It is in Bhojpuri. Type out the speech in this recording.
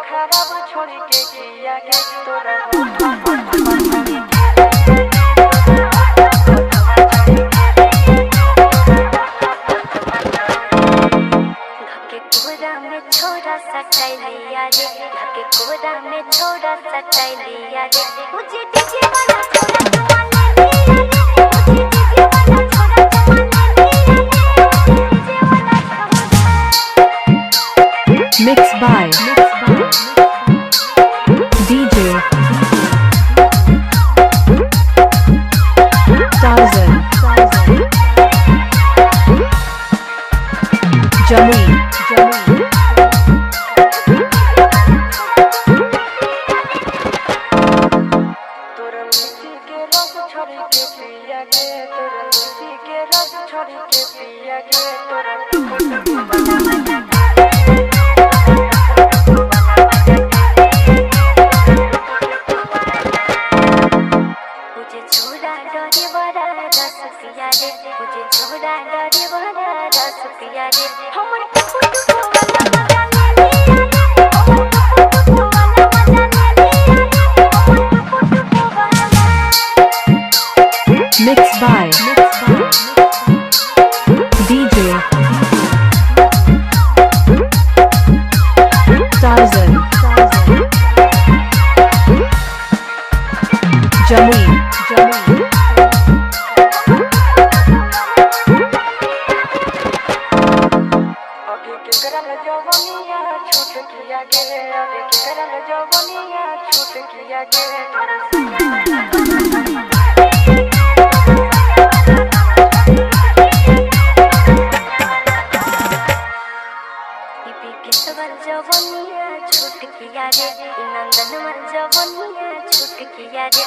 खराब छोड़ के किया के तोरा छोरा सटाई लिया रे, धके कोरा में छोरा सटाई लिया रे, मुझे डीजे वाला छोरा जवान ले लिया रे, मुझे डीजे वाला छोरा जवान ले लिया रे, डीजे वाला छोरा। Mixed by DJ Tarzan Jamui Mixed by DJ Tarzan Jamui छूट किया रे, नंदन मल जवनिया छूट किया रे,